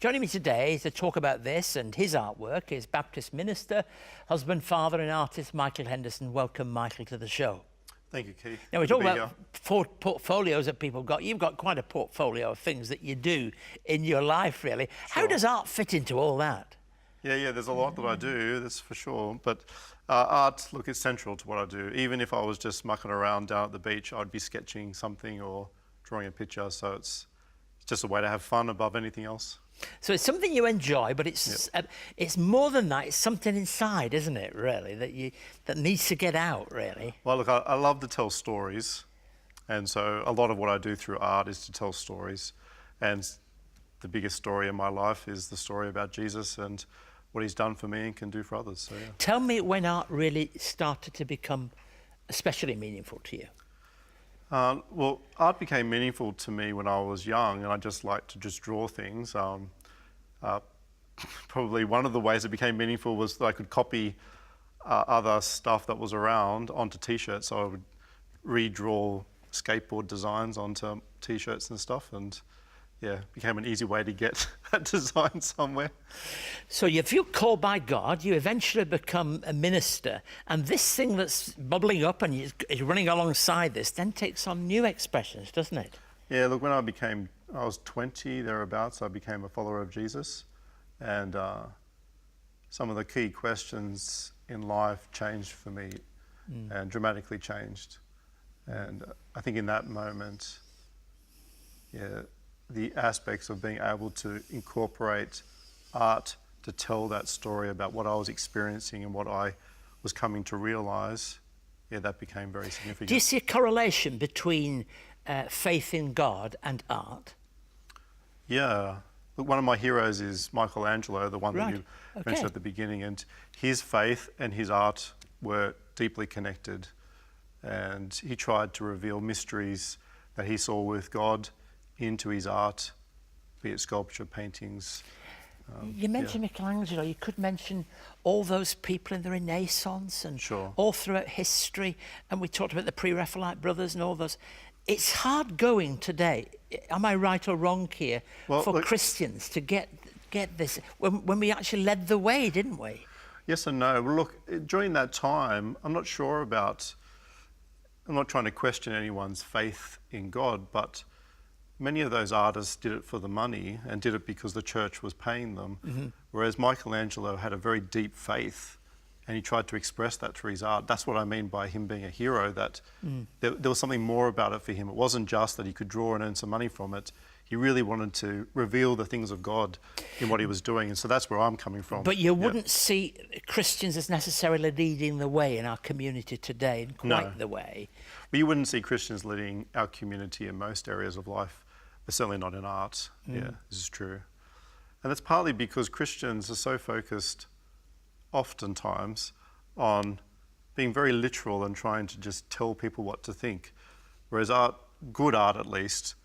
Joining me today to talk about this and his artwork is Baptist minister, husband, father and artist Michael Henderson. Welcome, Michael, to the show. Thank you, Keith. Now, we talk about portfolios that people got. You've got quite a portfolio of things that you do in your life, really. Sure. How does art fit into all that? Yeah, there's a lot that I do, that's for sure. But art, look, is central to what I do. Even if I was just mucking around down at the beach, I'd be sketching something or drawing a picture. So it's just a way to have fun above anything else. So it's something you enjoy, but it's more than that. It's something inside, isn't it, really, that needs to get out, really? Well, look, I love to tell stories. And so a lot of what I do through art is to tell stories. And the biggest story in my life is the story about Jesus and what he's done for me and can do for others. So, yeah. Tell me when art really started to become especially meaningful to you. Well, art became meaningful to me when I was young, and I just liked to just draw things. Probably one of the ways it became meaningful was that I could copy other stuff that was around onto T-shirts. So I would redraw skateboard designs onto T-shirts and stuff, and yeah, it became an easy way to get that design somewhere. So you feel called by God, you eventually become a minister, and this thing that's bubbling up and is running alongside this then takes on new expressions, doesn't it? Yeah, look, when I was 20, thereabouts, I became a follower of Jesus, and some of the key questions in life changed for me and dramatically changed. And I think in that moment, the aspects of being able to incorporate art to tell that story about what I was experiencing and what I was coming to realise, that became very significant. Do you see a correlation between faith in God and art? Yeah. Look, one of my heroes is Michelangelo, the one that you mentioned at the beginning, and his faith and his art were deeply connected, and he tried to reveal mysteries that he saw with God into his art, be it sculpture, paintings. You mentioned Michelangelo, you could mention all those people in the Renaissance and all throughout history, and we talked about the pre-Raphaelite brothers and all those. It's hard going today, am I right or wrong here, for Christians to get this, when we actually led the way, didn't we? Yes and no. Well, look, during that time, I'm not trying to question anyone's faith in God, but many of those artists did it for the money and did it because the church was paying them, whereas Michelangelo had a very deep faith and he tried to express that through his art. That's what I mean by him being a hero, that there was something more about it for him. It wasn't just that he could draw and earn some money from it. He really wanted to reveal the things of God in what he was doing, and so that's where I'm coming from. But you wouldn't see Christians as necessarily leading the way in our community today, in quite the way. Well, you wouldn't see Christians leading our community in most areas of life, but certainly not in art. Yeah, this is true. And that's partly because Christians are so focused oftentimes on being very literal and trying to just tell people what to think, whereas art, good art at least,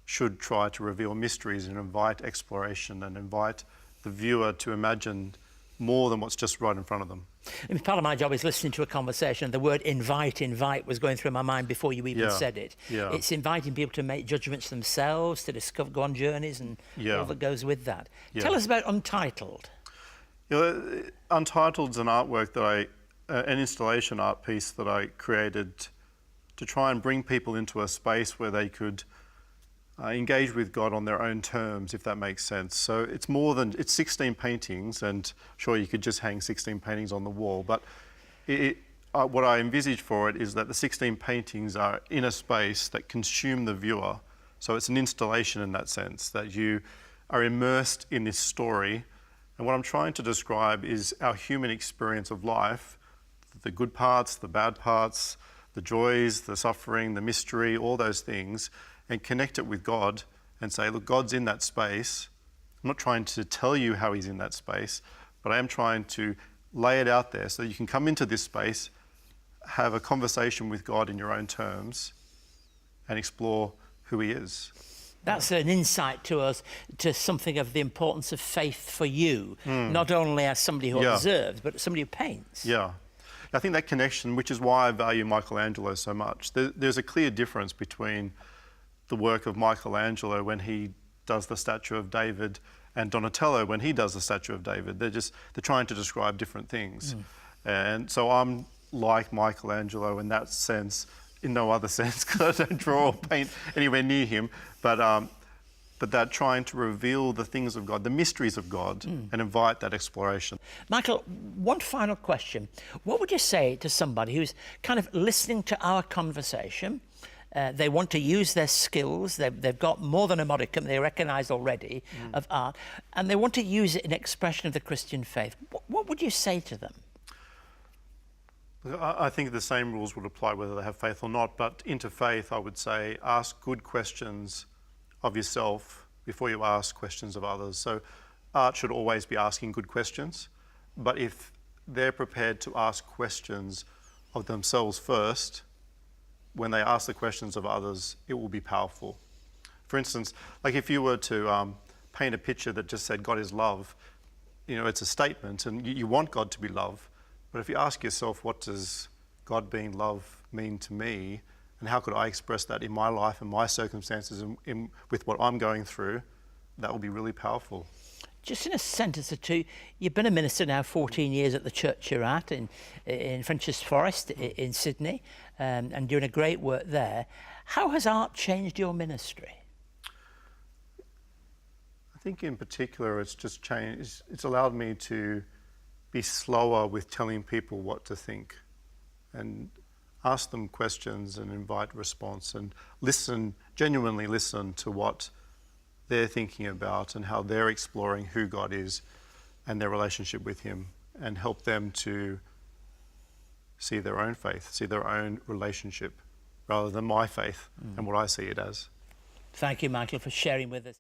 should try to reveal mysteries and invite exploration and invite the viewer to imagine more than what's just right in front of them. I mean, part of my job is listening to a conversation, and the word invite was going through my mind before you even said it. Yeah. It's inviting people to make judgments themselves, to discover, go on journeys and all that goes with that. Tell us about Untitled. Untitled's an artwork that an installation art piece that I created to try and bring people into a space where they could engage with God on their own terms, if that makes sense. So it's 16 paintings, and sure, you could just hang 16 paintings on the wall, but what I envisage for it is that the 16 paintings are in a space that consume the viewer. So it's an installation in that sense, that you are immersed in this story. And what I'm trying to describe is our human experience of life, the good parts, the bad parts, the joys, the suffering, the mystery, all those things, and connect it with God and say, look, God's in that space. I'm not trying to tell you how he's in that space, but I am trying to lay it out there so that you can come into this space, have a conversation with God in your own terms, and explore who he is. That's an insight to us, to something of the importance of faith for you, not only as somebody who observes, but somebody who paints. Yeah. I think that connection, which is why I value Michelangelo so much, there's a clear difference between the work of Michelangelo when he does the statue of David And Donatello, when he does the statue of David, they're trying to describe different things. And so I'm like Michelangelo in that sense, in no other sense, because I don't draw or paint anywhere near him, but that trying to reveal the things of God, the mysteries of God, and invite that exploration. Michael, one final question. What would you say to somebody who's kind of listening to our conversation? They want to use their skills. They've got more than a modicum they recognise already of art, and they want to use it in expression of the Christian faith. What would you say to them? I think the same rules would apply whether they have faith or not, but into faith, I would say ask good questions of yourself before you ask questions of others. So art should always be asking good questions, but if they're prepared to ask questions of themselves first, when they ask the questions of others, it will be powerful. For instance, like if you were to paint a picture that just said God is love, you know, it's a statement and you want God to be love, but if you ask yourself, what does God being love mean to me? And how could I express that in my life and my circumstances and with what I'm going through? That will be really powerful. Just in a sentence or two, you've been a minister now 14 years at the church you're at in French's Forest in Sydney, and doing a great work there. How has art changed your ministry? I think in particular it's just changed. It's allowed me to be slower with telling people what to think and ask them questions and invite response and listen, genuinely listen to what they're thinking about and how they're exploring who God is and their relationship with him, and help them to see their own faith, see their own relationship rather than my faith and what I see it as. Thank you, Michael, for sharing with us.